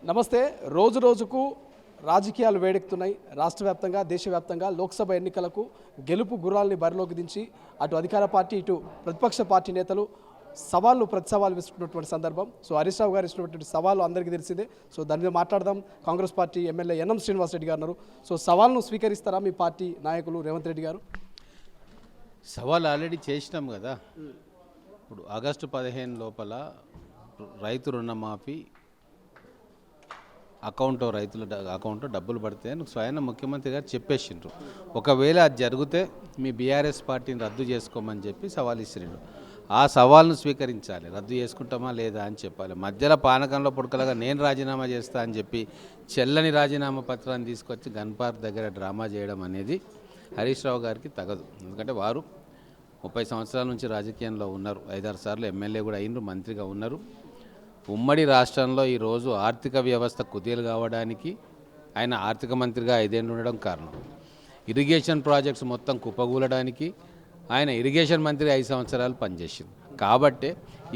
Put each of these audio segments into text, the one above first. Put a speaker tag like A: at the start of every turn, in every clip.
A: నమస్తే. రోజు రోజుకు రాజకీయాలు వేడెక్కుతున్నాయి. రాష్ట్ర వ్యాప్తంగా, దేశవ్యాప్తంగా లోక్సభ ఎన్నికలకు గెలుపు గుర్రాల్ని బరిలోకి దించి అటు అధికార పార్టీ, ఇటు ప్రతిపక్ష పార్టీ నేతలు ప్రతి సవాలు విసుకున్నటువంటి సందర్భం. హరీష్ రావు గారు ఇచ్చినటువంటి సవాలు అందరికీ తెలిసిందే. దాని మీద మాట్లాడదాం. Congress party MLA NM Srinivas Reddy గారు ఉన్నారు. సవాల్ను స్వీకరిస్తారా మీ పార్టీ నాయకులు రేవంత్ రెడ్డి గారు?
B: సవాల్ ఆల్రెడీ చేసినాం కదా. ఇప్పుడు ఆగస్టు 15 లోపల రైతు రుణమాఫీ రైతుల అకౌంట్లో డబ్బులు పడితే స్వయం ముఖ్యమంత్రి గారు చెప్పేసిండ్రు. ఒకవేళ అది జరిగితే మీ బీఆర్ఎస్ పార్టీని రద్దు చేసుకోమని చెప్పి సవాల్ ఇచ్చిండ్రు. ఆ సవాల్ను స్వీకరించాలి. రద్దు చేసుకుంటామా లేదా అని చెప్పాలి. మధ్యలో పానకంలో పుడకలుగా నేను రాజీనామా చేస్తా అని చెప్పి చెల్లని రాజీనామా పత్రాన్ని తీసుకొచ్చి గన్ పార్క్ దగ్గర డ్రామా చేయడం అనేది హరీష్ రావు గారికి తగదు. ఎందుకంటే వారు 30 సంవత్సరాల నుంచి రాజకీయంలో ఉన్నారు. 5-6 సార్లు ఎమ్మెల్యే కూడా అయినరు, మంత్రిగా ఉన్నారు. ఉమ్మడి రాష్ట్రంలో ఈరోజు ఆర్థిక వ్యవస్థ కుదేలు కావడానికి ఆయన ఆర్థిక మంత్రిగా 5 ఏళ్ళు ఉండడం కారణం. ఇరిగేషన్ ప్రాజెక్ట్స్ మొత్తం కుప్పగూలడానికి ఆయన ఇరిగేషన్ మంత్రి 5 సంవత్సరాలు పనిచేసింది. కాబట్టి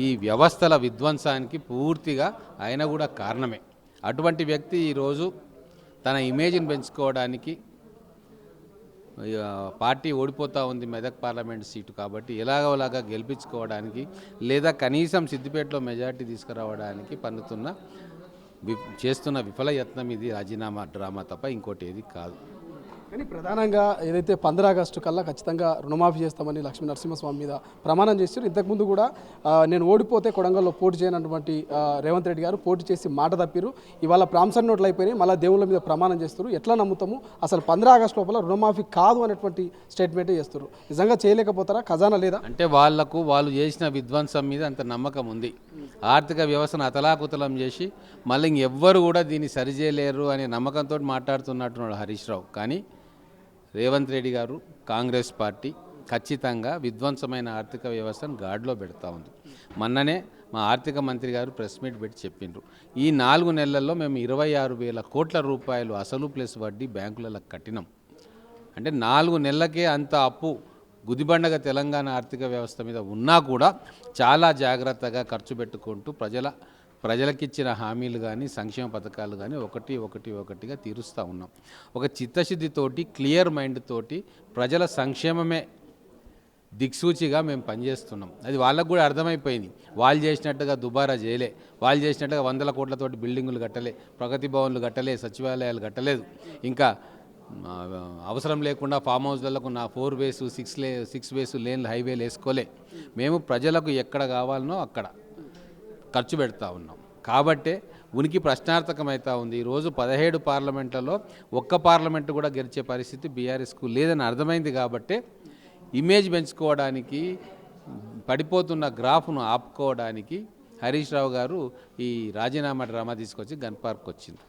B: ఈ వ్యవస్థల విధ్వంసానికి పూర్తిగా ఆయన కూడా కారణమే. అటువంటి వ్యక్తి ఈరోజు తన ఇమేజ్ని పెంచుకోవడానికి పార్టీ ఓడిపోతూ ఉంది మెదక్ పార్లమెంట్ సీటు, కాబట్టి ఎలాగోలాగా గెలిపించుకోవడానికి లేదా కనీసం సిద్దిపేటలో మెజార్టీ తీసుకురావడానికి చేస్తున్న విఫల యత్నం ఇది రాజీనామా డ్రామా తప్ప ఇంకోటి ఏది కాదు.
A: కానీ ప్రధానంగా ఏదైతే 15 ఆగస్టు కల్లా ఖచ్చితంగా రుణమాఫీ చేస్తామని లక్ష్మీ నరసింహస్వామి మీద ప్రమాణం చేస్తారు. ఇంతకుముందు కూడా నేను ఓడిపోతే కొడంగల్లో పోటీ చేయనటువంటి రేవంత్ రెడ్డి గారు పోటీ చేసి మాట తప్పిరు. ఇవాళ ప్రామిసరీ నోట్లు అయిపోయినాయి, మళ్ళీ దేవుళ్ళ మీద ప్రమాణం చేస్తారు. ఎట్లా నమ్ముతాము? అసలు 15 ఆగస్టు లోపల రుణమాఫీ కాదు అనేటువంటి స్టేట్మెంటే చేస్తారు. నిజంగా చేయలేకపోతారా? ఖజానా లేదా?
B: అంటే వాళ్ళు చేసిన విధ్వంసం మీద అంత నమ్మకం ఉంది. ఆర్థిక వ్యవస్థను అతలాకుతలం చేసి మళ్ళీ ఇంకెవ్వరు కూడా దీన్ని సరిచేయలేరు అనే నమ్మకంతో మాట్లాడుతున్నట్టున్నాడు హరీష్ రావు. కానీ రేవంత్ రెడ్డి గారు, కాంగ్రెస్ పార్టీ ఖచ్చితంగా విధ్వంసమైన ఆర్థిక వ్యవస్థను గాడిలో పెడతా ఉంది. మొన్ననే మా ఆర్థిక మంత్రి గారు ప్రెస్ మీట్ పెట్టి చెప్పిండ్రు, ఈ 4 నెలల్లో మేము 26,000 కోట్ల రూపాయలు అసలు ప్లస్ వడ్డీ బ్యాంకులలో కట్టినాం. అంటే 4 నెలలకే అంత అప్పు గుదిబండగా తెలంగాణ ఆర్థిక వ్యవస్థ మీద ఉన్నా కూడా చాలా జాగ్రత్తగా ఖర్చు పెట్టుకుంటూ ప్రజలకిచ్చిన హామీలు కానీ సంక్షేమ పథకాలు కానీ ఒకటిగా తీరుస్తూ ఉన్నాం. ఒక చిత్తశుద్ధితోటి, క్లియర్ మైండ్ తోటి ప్రజల సంక్షేమమే దిక్సూచిగా మేము పనిచేస్తున్నాం. అది వాళ్ళకు కూడా అర్థమైపోయింది. వాళ్ళు చేసినట్టుగా దుబారా చేయలే, వాళ్ళు చేసినట్టుగా 100 కోట్లతోటి బిల్డింగులు కట్టలే, ప్రగతి భవన్లు కట్టలే, సచివాలయాలు కట్టలేదు. ఇంకా అవసరం లేకుండా ఫామ్ హౌస్లకు 4 వేస్ 6 వేసు లేన్లు హైవేలు వేసుకోలే. మేము ప్రజలకు ఎక్కడ కావాలనో అక్కడ ఖర్చు పెడతా ఉన్నాం. కాబట్టే ఉనికి ప్రశ్నార్థకమవుతా ఉంది. ఈరోజు 17 పార్లమెంట్లలో ఒక్క పార్లమెంటు కూడా గెలిచే పరిస్థితి బీఆర్ఎస్కు లేదని అర్థమైంది. కాబట్టే ఇమేజ్ పెంచుకోవడానికి, పడిపోతున్న గ్రాఫ్ను ఆపుకోవడానికి హరీష్ రావు గారు ఈ రాజీనామా డ్రామా తీసుకొచ్చి గన్ పార్క్ వచ్చింది.